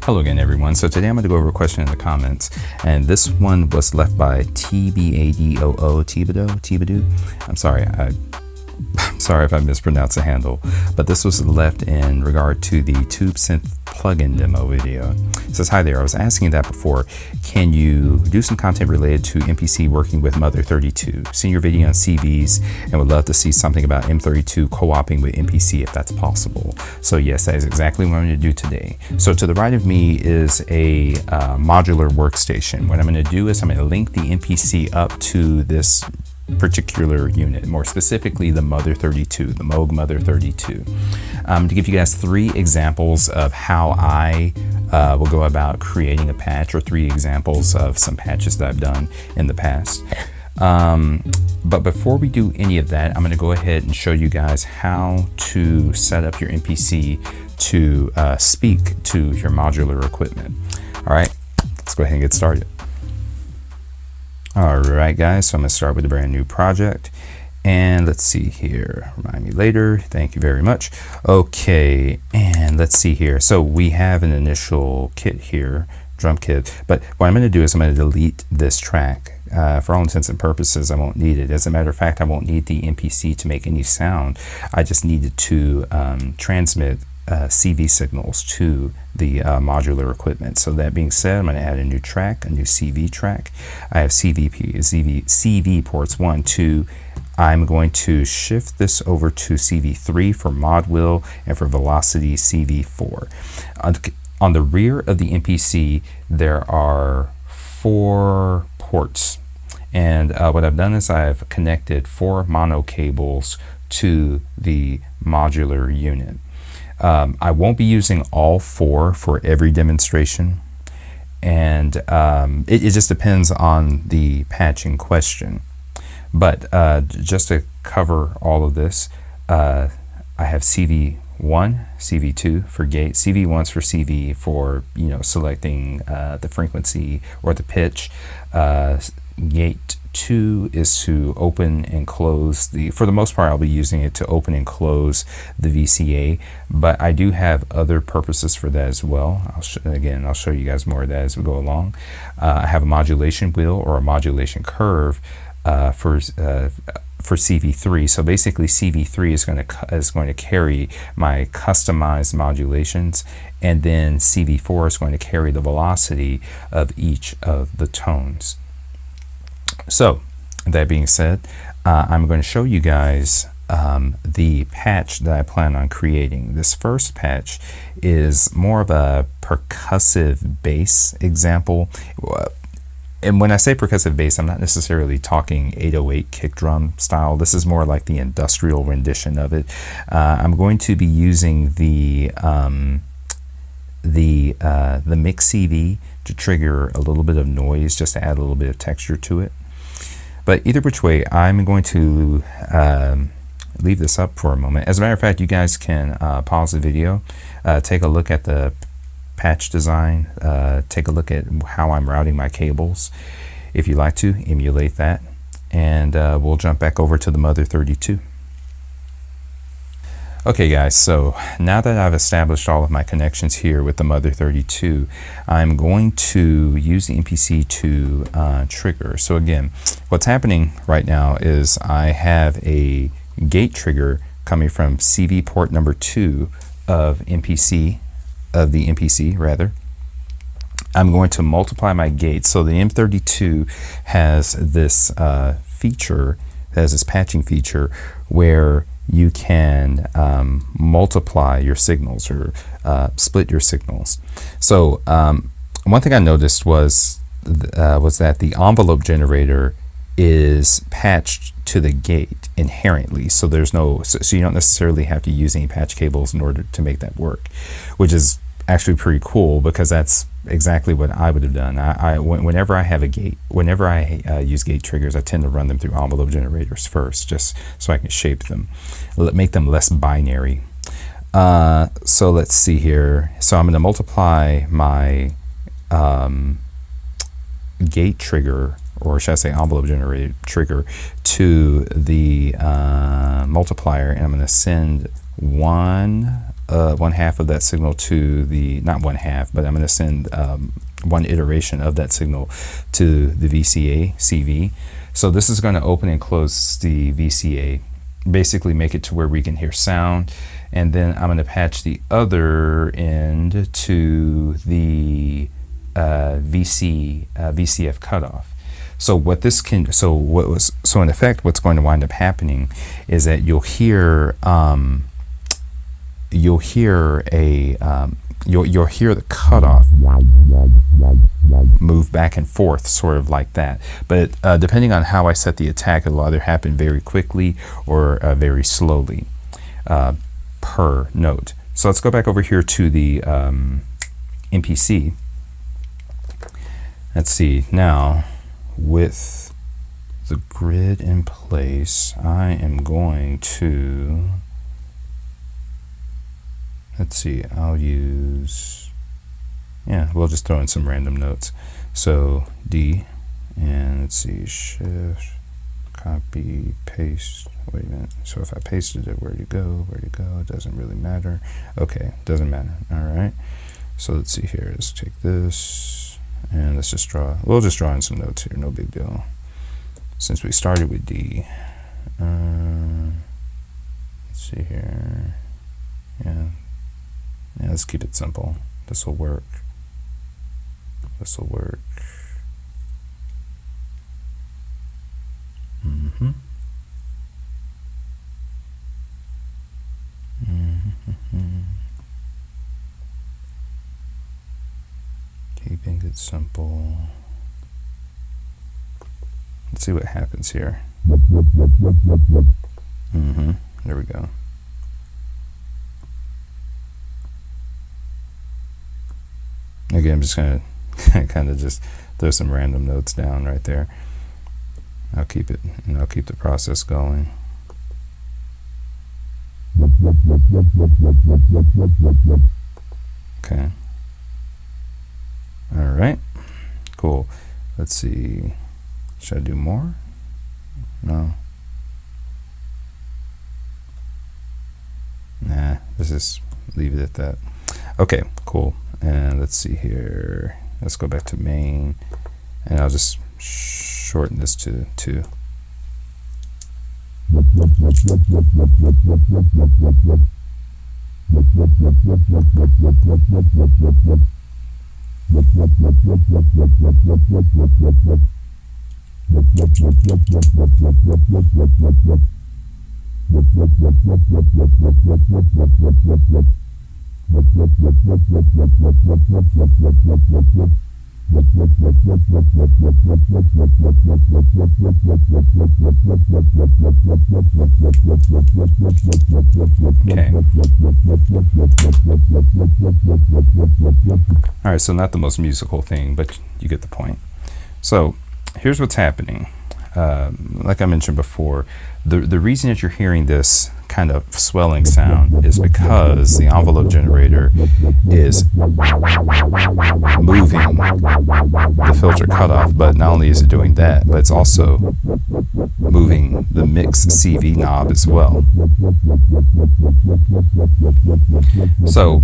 Hello again, everyone. So today I'm going to go over a question in the comments, and this one was left by TBADOO. I'm sorry if I mispronounced the handle, but this was left in regard to the Tube Synth plugin demo video. It says, hi there, I was asking that before. Can you do some content related to MPC working with Mother32? Seen your video on CVs and would love to see something about M32 co-oping with MPC if that's possible. So yes, that is exactly what I'm going to do today. So to the right of me is a modular workstation. What I'm going to do is I'm going to link the MPC up to this particular unit, more specifically the Mother32, the Moog Mother32. To give you guys 3 examples of how I will go about creating a patch, or 3 examples of some patches that I've done in the past. But before we do any of that, I'm going to go ahead and show you guys how to set up your MPC to speak to your modular equipment. All right, let's go ahead and get started. Alright guys, so I'm going to start with a brand new project, and let's see here, remind me later, thank you very much. Okay, and let's see here, so we have an initial kit here, drum kit, but what I'm going to do is I'm going to delete this track. For all intents and purposes, I won't need it. As a matter of fact, I won't need the MPC to make any sound. I just needed to transmit CV signals to the modular equipment. So that being said, I'm going to add a new track, a new CV track. I have CV ports 1, 2. I'm going to shift this over to CV3 for mod wheel and for velocity CV4. On the rear of the MPC, there are 4 ports. And what I've done is I've connected 4 mono cables to the modular unit. I won't be using all 4 for every demonstration, and it just depends on the patch in question. But just to cover all of this, I have CV1, CV2 for gate. CV1's for CV for, you know, selecting the frequency or the pitch. Gate 2 is to open and close for the most part I'll be using it to open and close the VCA, but I do have other purposes for that as well. I'll show you guys more of that as we go along. I have a modulation wheel or a modulation curve for CV3. So basically CV3 is going to carry my customized modulations, and then CV4 is going to carry the velocity of each of the tones. So that being said, I'm going to show you guys the patch that I plan on creating. This first patch is more of a percussive bass example. And when I say percussive bass, I'm not necessarily talking 808 kick drum style. This is more like the industrial rendition of it. I'm going to be using the mix CV to trigger a little bit of noise, just to add a little bit of texture to it. But either which way, I'm going to leave this up for a moment. As a matter of fact, you guys can pause the video, take a look at the patch design, take a look at how I'm routing my cables. If you'd like to, emulate that, and we'll jump back over to the Mother32. Okay guys, so now that I've established all of my connections here with the Mother32, I'm going to use the MPC to trigger. So again, what's happening right now is I have a gate trigger coming from CV port number 2 of the MPC rather. I'm going to multiply my gates. So the M32 has this feature, has this patching feature where you can multiply your signals, or split your signals. So one thing I noticed was that the envelope generator is patched to the gate inherently, so there's no, so you don't necessarily have to use any patch cables in order to make that work, which is actually pretty cool, because that's exactly what I would have done. Whenever I have a gate, whenever I use gate triggers, I tend to run them through envelope generators first, just so I can shape them, make them less binary. So let's see here. So I'm going to multiply my gate trigger, or should I say envelope generator trigger, to the multiplier, and I'm going to send 1 one half of that signal to the, not one half, but I'm going to send one iteration of that signal to the VCA CV. So this is going to open and close the VCA, basically make it to where we can hear sound, and then I'm going to patch the other end to the VCF cutoff. So what this can, so in effect, what's going to wind up happening is that you'll hear the cutoff move back and forth, sort of like that. But depending on how I set the attack, it'll either happen very quickly or very slowly per note. So let's go back over here to the MPC. Let's see, now with the grid in place, I am going to, let's see, I'll use, yeah, we'll just throw in some random notes. So D, and let's see, shift, copy, paste. Wait a minute. So if I pasted it, where'd it go? Where'd it go? It doesn't really matter. Okay, doesn't matter. All right. So let's see here. Let's take this and let's just draw. We'll just draw in some notes here. No big deal. Since we started with D. Let's see here. Yeah. Yeah, let's keep it simple. This will work. This will work. Mm-hmm. Mm-hmm. Keeping it simple. Let's see what happens here. Mm-hmm. There we go. Again, I'm just going to kind of just throw some random notes down right there. I'll keep it, and I'll keep the process going. Okay. All right. Cool. Let's see. Should I do more? No. Nah, let's just leave it at that. Okay, cool. And let's see here. Let's go back to main, and I'll just shorten this to 2. Okay. All right, so not the most musical thing, but you get the point. So here's what's happening. Like I mentioned before, the reason that you're hearing this kind of swelling sound is because the envelope generator is moving the filter cutoff, but not only is it doing that, but it's also moving the mix CV knob as well. So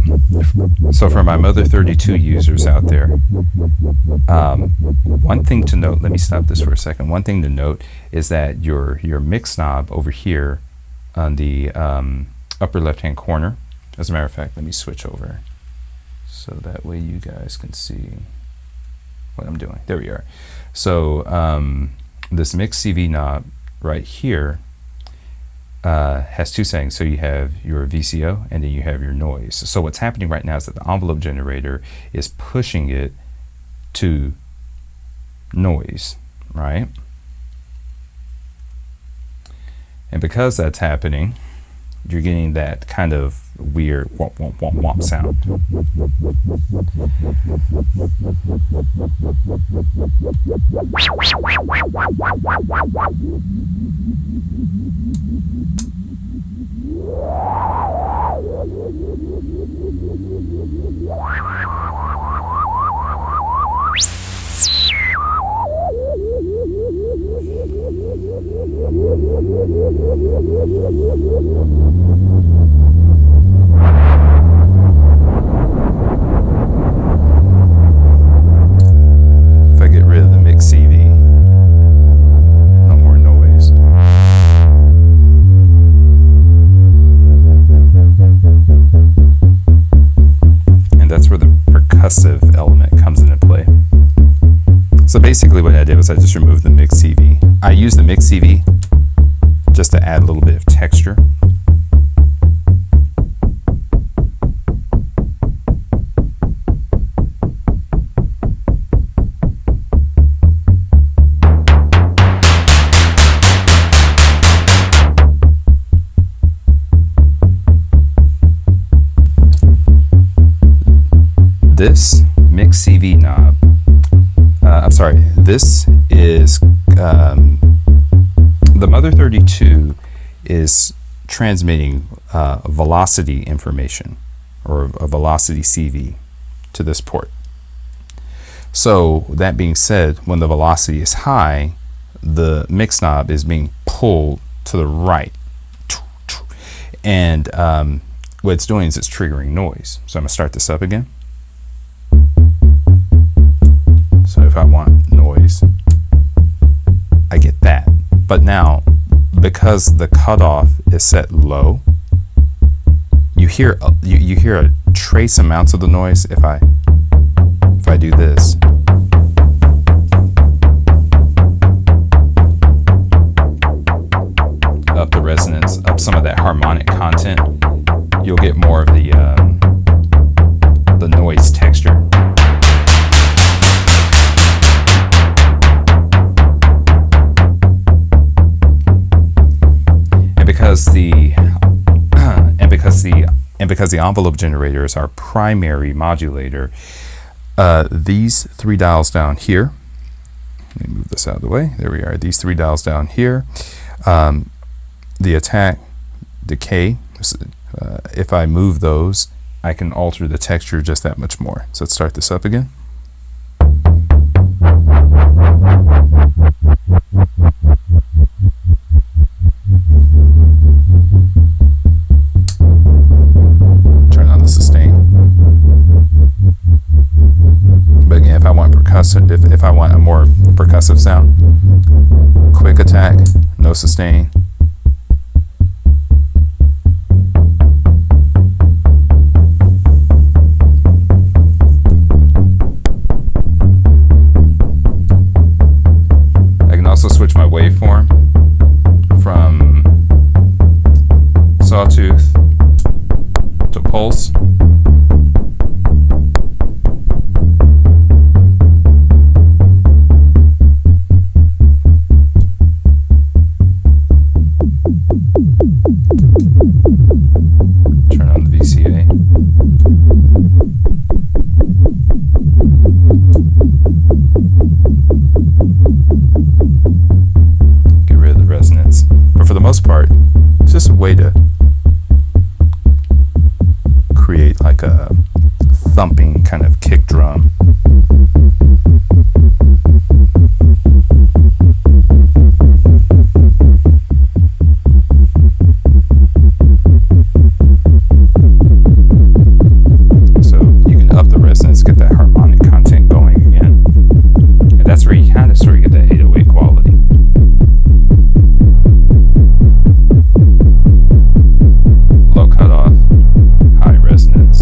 for my Mother32 users out there, one thing to note, let me stop this for a second. One thing to note is that your mix knob over here on the upper left hand corner, as a matter of fact, let me switch over so that way you guys can see what I'm doing. There we are. So this mix CV knob right here has 2 settings. So you have your VCO and then you have your noise. So what's happening right now is that the envelope generator is pushing it to noise, right? And because that's happening, you're getting that kind of weird womp womp womp womp sound. percussive element comes into play. So basically what I did was I just removed the mix CV. I used the mix CV just to add a little bit of texture. This mix CV knob, this is the Mother32 is transmitting velocity information, or a velocity CV, to this port. So that being said, when the velocity is high, the mix knob is being pulled to the right, and what it's doing is it's triggering noise. So I'm going to start this up again. So if I want noise, I get that. But now, because the cutoff is set low, you hear you hear a trace amounts of the noise. If I do this, up the resonance, up some of that harmonic content, you'll get more of the noise texture. Because the envelope generator is our primary modulator, these three dials down here, let me move this out of the way, there we are, these three dials down here, the attack, decay, if I move those, I can alter the texture just that much more. So let's start this up again. Turn on the sustain. But again, if I want percussive, if I want a more percussive sound, quick attack, no sustain. Switch my waveform from sawtooth to pulse. Turn on the VCA. But for the most part, it's just a way to create like a thumping kind of kick drum. So you can up the resonance, get that harmonic content going again. And that's where you kind of sort of get that 808 quality. Low cutoff, high resonance,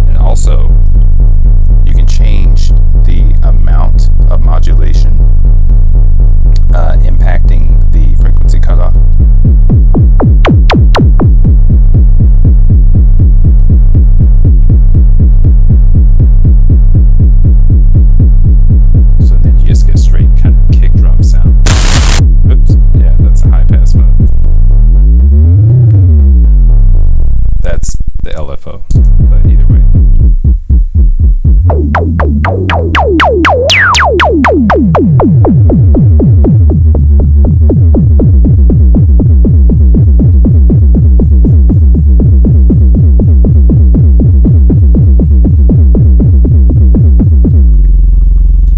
and also you can change the amount of modulation impacting the frequency cutoff. So then you just get straight kind of kick drum sound. Oops, yeah, that's a high pass mode. That's the LFO, but either way.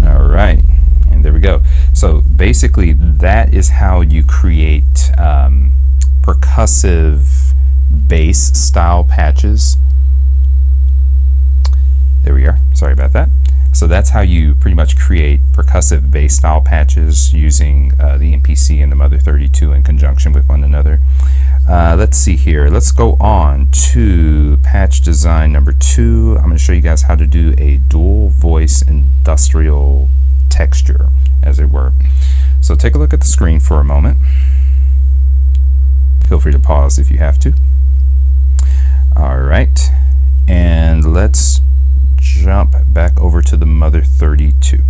All right, and there we go. So basically that is how you create percussive bass style patches. There we are, sorry about that. So that's how you pretty much create percussive bass style patches using the MPC and the Mother32 in conjunction with one another. Let's see here. Let's go on to patch design number 2. I'm going to show you guys how to do a dual voice industrial texture, as it were. So take a look at the screen for a moment. Feel free to pause if you have to. All right, and let's jump back over to the Mother32.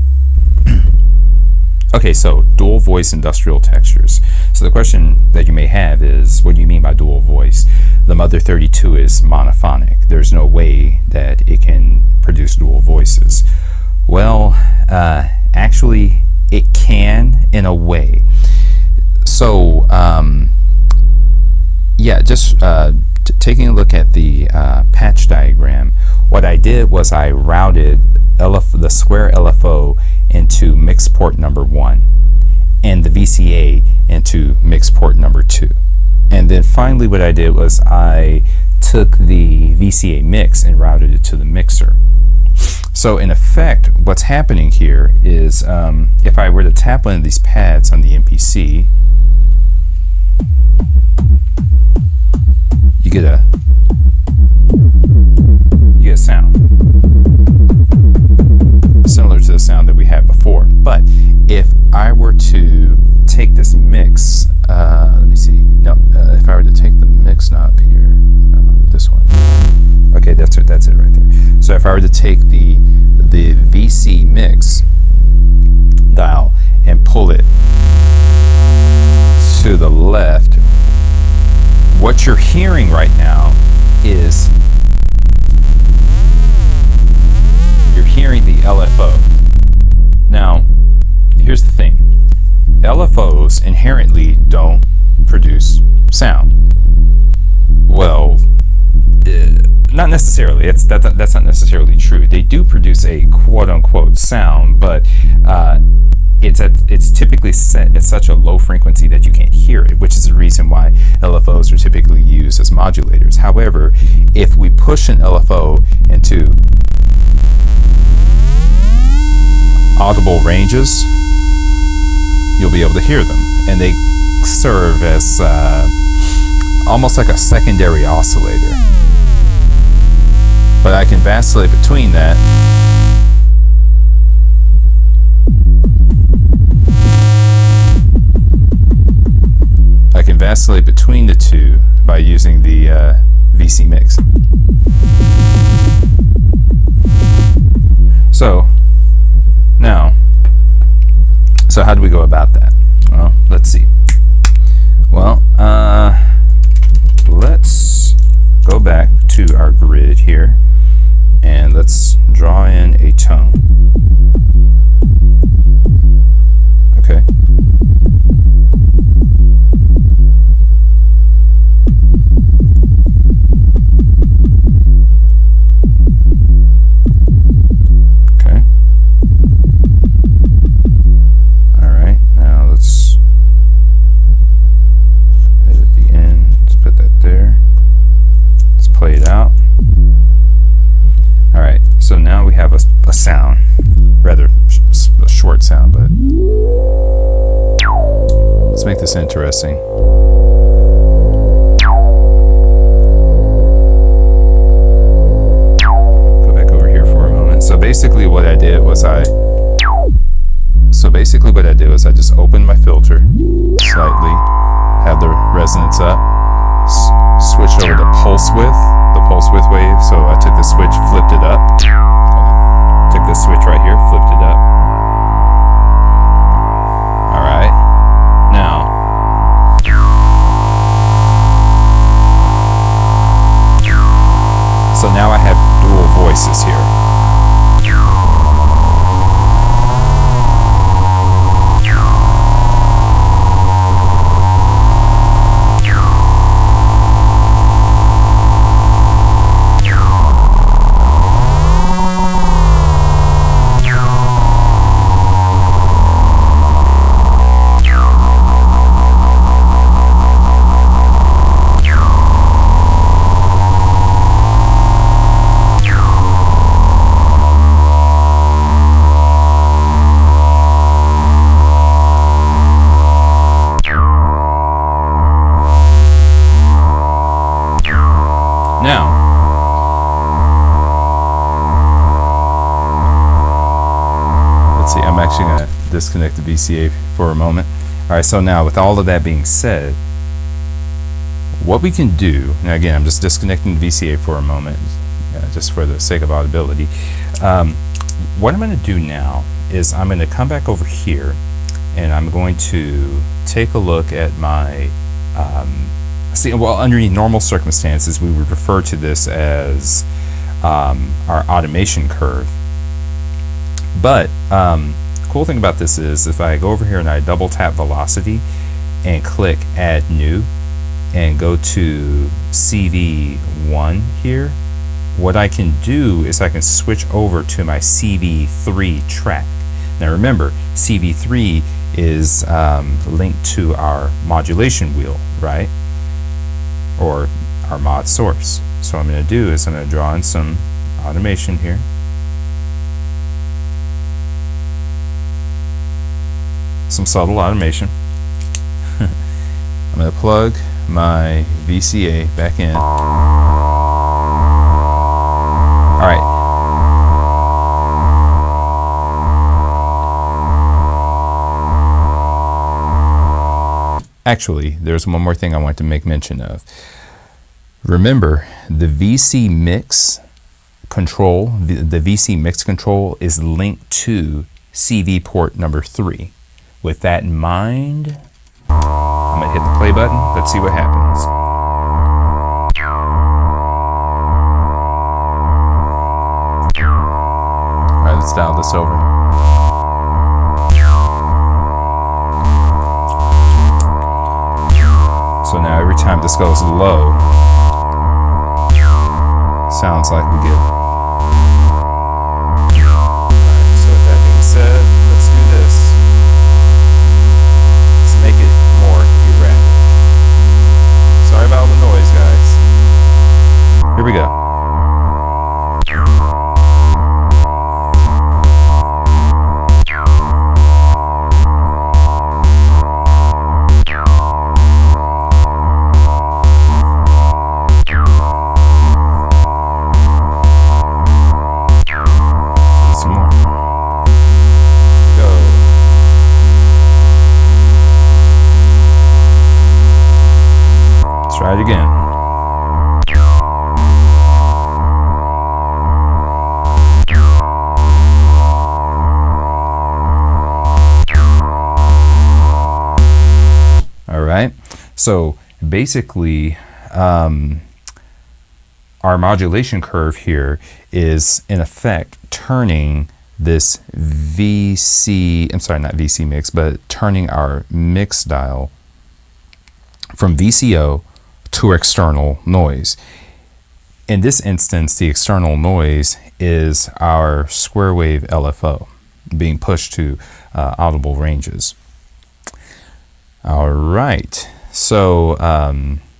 Okay, so dual voice industrial textures. So the question that you may have is, what do you mean by dual voice? The Mother32 is monophonic. There's no way that it can produce dual voices. Well, actually, it can in a way. So, yeah, just taking a look at the patch diagram, what I did was I routed the square LFO into mix port number 1 and the VCA into mix port number 2. And then finally what I did was I took the VCA mix and routed it to the mixer. So in effect, what's happening here is if I were to tap one of these pads on the MPC, you get a sound similar to the sound that we had before. But if I were to take this mix, let me see. No, if I were to take the mix knob here, this one. Okay, that's it right there. So if I were to take the VC mix dial and pull it to the left, what you're hearing right now is you're hearing the LFO. Now, here's the thing. LFOs inherently don't produce sound. Well, not necessarily. That's not necessarily true. They do produce a quote-unquote sound, but it's typically set at such a low frequency that you can't hear it, which is the reason why LFOs are typically used as modulators. However, if we push an LFO into audible ranges, you'll be able to hear them, and they serve as almost like a secondary oscillator. But I can vacillate between that. I can vacillate between the two by using the VC mix. So now, so how do we go about that? Well, let's see. Well, let's go back to our grid here and let's draw in a tone. Okay. Sound, rather a short sound, but let's make this interesting. Go back over here for a moment. So basically what I did was I just opened my filter slightly, have the resonance up, switched over to pulse width wave. So I took the switch, flipped it up. Took this switch right here, flipped it up. Alright, now so now I have dual voices here. disconnect the VCA for a moment. All right, so now with all of that being said, what we can do, now again, I'm just disconnecting the VCA for a moment, just for the sake of audibility. What I'm going to do now is I'm going to come back over here, and I'm going to take a look at my, well, underneath normal circumstances, we would refer to this as our automation curve. But cool thing about this is if I go over here and I double tap velocity and click add new and go to CV1 here, what I can do is I can switch over to my CV3 track. Now remember, CV3 is linked to our modulation wheel, right? Or our mod source. So what I'm going to do is I'm going to draw in some automation here. Some subtle automation. I'm going to plug my VCA back in. All right. Actually, there's one more thing I want to make mention of. Remember, the VC mix control, the VC mix control is linked to CV port number 3. With that in mind, I'm going to hit the play button. Let's see what happens. All right, let's dial this over. So now every time this goes low, sounds like we get. Alright, so with that being said, let's do this. Let's make it more erratic. Sorry about all the noise, guys. Here we go. Try it again. All right. So basically, our modulation curve here is in effect turning this VC, I'm sorry, not VC mix, but turning our mix dial from VCO to external noise. In this instance, the external noise is our square wave LFO being pushed to audible ranges. All right, so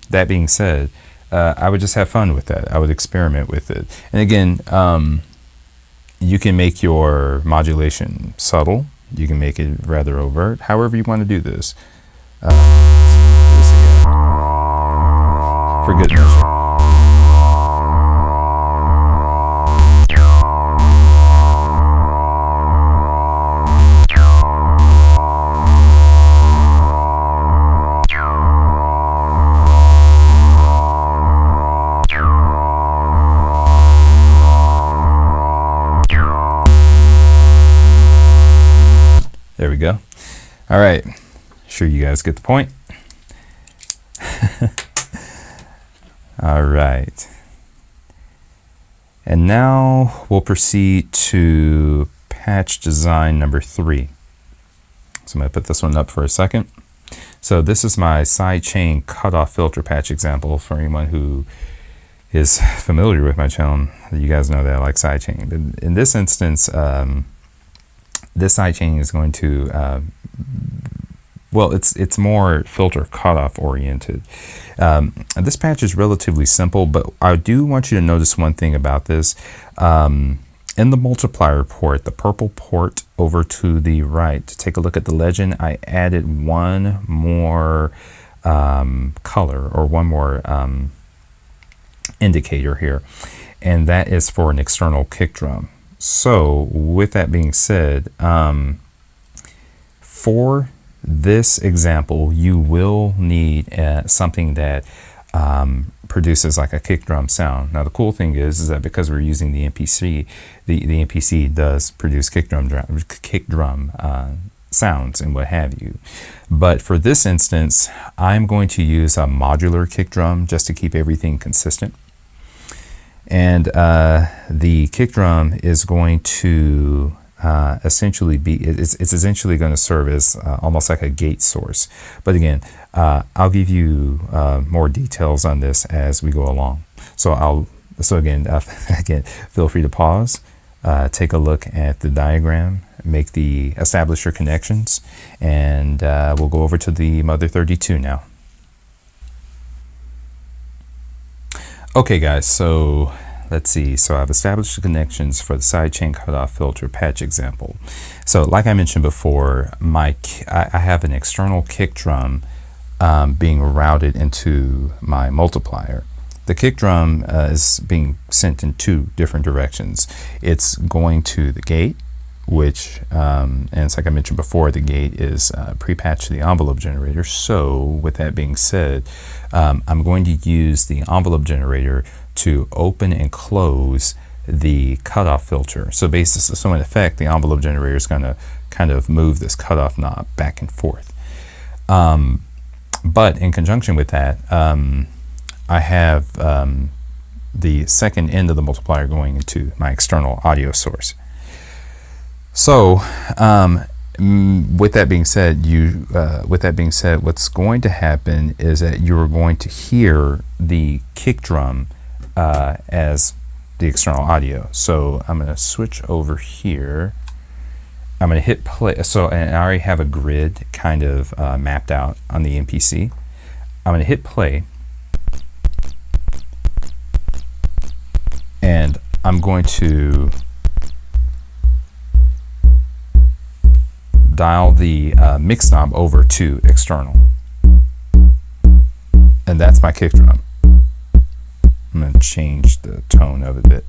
that being said, I would just have fun with that. I would experiment with it. And again, you can make your modulation subtle. You can make it rather overt, however you want to do this. For good measure. There we go. All right. Sure you guys get the point. All right. And now we'll proceed to patch design number 3. So I'm going to put this one up for a second. So this is my Sidechained Cuttoff filter patch example for anyone who is familiar with my channel. You guys know that I like Sidechained. In this instance, this Sidechained is going to well, it's more filter cutoff oriented. This patch is relatively simple, but I do want you to notice one thing about this. In the multiplier port, the purple port over to the right, take a look at the legend. I added one more color, or one more indicator here, and that is for an external kick drum. So with that being said, for this example, you will need something that produces like a kick drum sound. Now the cool thing is that because we're using the MPC, the MPC does produce kick drum sounds and what have you. But for this instance, I'm going to use a modular kick drum just to keep everything consistent. And the kick drum is going to essentially be, it's essentially going to serve as almost like a gate source. But again, I'll give you more details on this as we go along. So again, feel free to pause, take a look at the diagram, establish your connections, and we'll go over to the Mother32 now. Okay guys, so let's see. So I've established the connections for the sidechain cutoff filter patch example. So like I mentioned before, I have an external kick drum being routed into my multiplier. The kick drum is being sent in two different directions. It's going to the gate, which, and it's like I mentioned before, the gate is pre-patched to the envelope generator. So with that being said, I'm going to use the envelope generator to open and close the cutoff filter. So so in effect, the envelope generator is going to kind of move this cutoff knob back and forth. But in conjunction with that, I have the second end of the multiplier going into my external audio source. So with that being said, what's going to happen is that you're going to hear the kick drum as the external audio. So I'm going to switch over here. I'm going to hit play. So, and I already have a grid kind of mapped out on the MPC. I'm going to hit play, and I'm going to dial the mix knob over to external, and that's my kick drum. I'm going to change the tone of it a bit.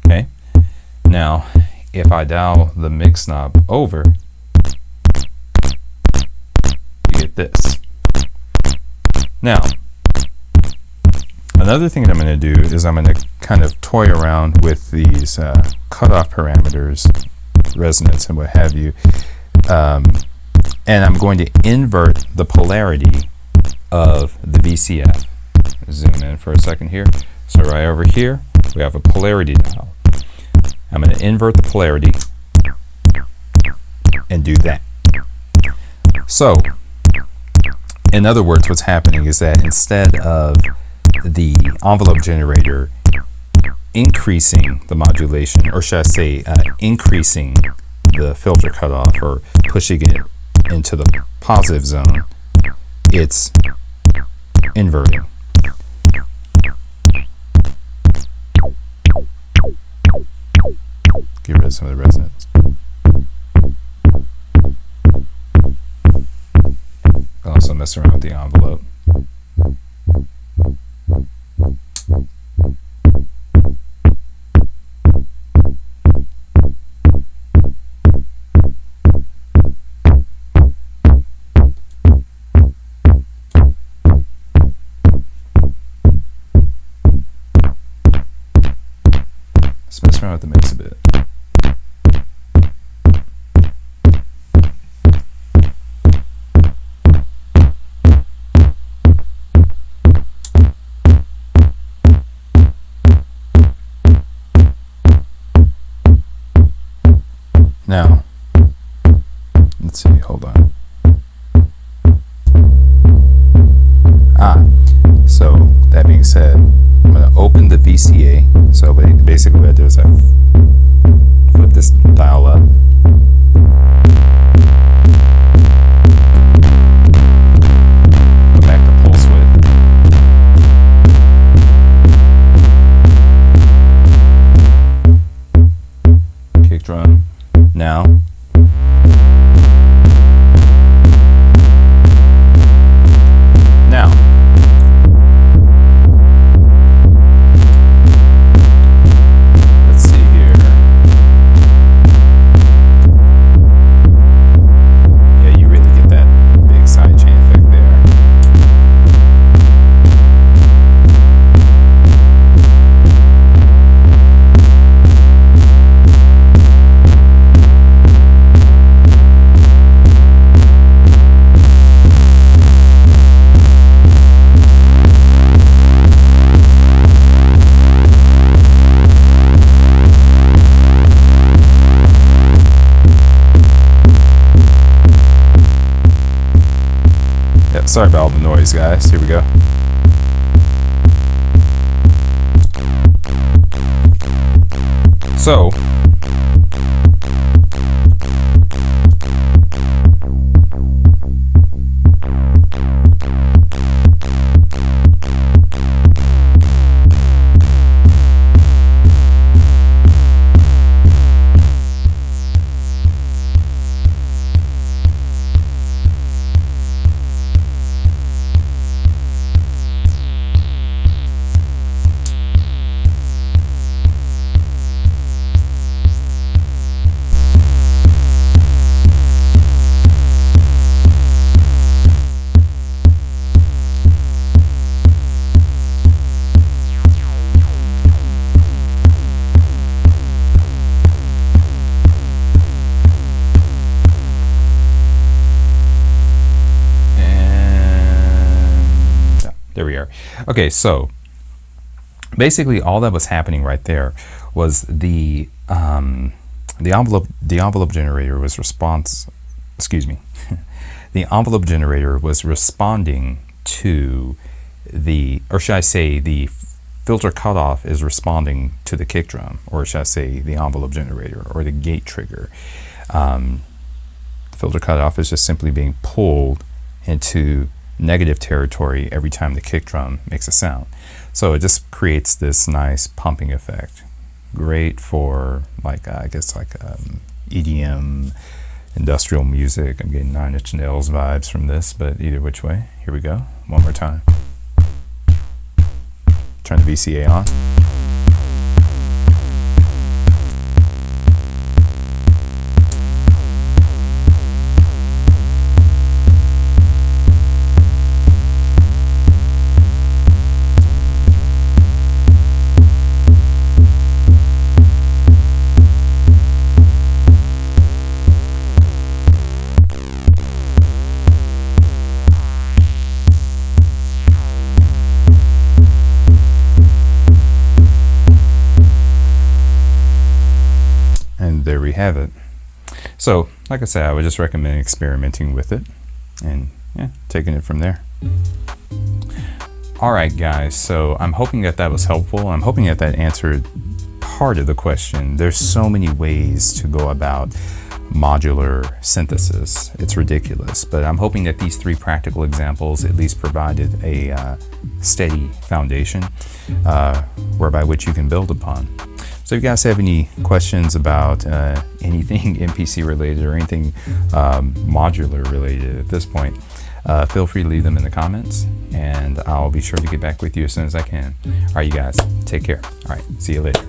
Okay, now if I dial the mix knob over, you get this. Now, another thing that I'm going to do is I'm going to kind of toy around with these cutoff parameters, resonance and what have you, and I'm going to invert the polarity of the VCF. Zoom in for a second here. So right over here, we have a polarity dial. I'm going to invert the polarity and do that. So, in other words, what's happening is that instead of the envelope generator increasing the modulation, or should I say increasing the filter cutoff or pushing it into the positive zone, it's inverting. Get rid of some of the resonance. Also mess around with the envelope. Let's mess around with the mix a bit. Now, let's see, hold on. So that being said, I'm going to open the VCA. So basically what I do is I flip this dial up. Go back to pulse width. Kick drum. Now, Sorry about all the noise, guys. Here we go. So, there we are. Okay, so basically all that was happening right there was the envelope generator was the envelope generator was responding to the, or should I say the filter cutoff is responding to the kick drum, or should I say the envelope generator or the gate trigger. The filter cutoff is just simply being pulled into negative territory every time the kick drum makes a sound. So it just creates this nice pumping effect. Great for like I guess like EDM, industrial music. I'm getting 9 Inch Nails vibes from this, but either which way. Here we go. One more time. Turn the VCA on. And there we have it. So like I said, I would just recommend experimenting with it and yeah, taking it from there. Alright guys, so I'm hoping that that was helpful. I'm hoping that that answered part of the question. There's so many ways to go about modular synthesis. It's ridiculous, but I'm hoping that these 3 practical examples at least provided a steady foundation whereby which you can build upon. So if you guys have any questions about anything MPC related or anything modular related at this point, feel free to leave them in the comments and I'll be sure to get back with you as soon as I can. All right, you guys, take care. All right, see you later.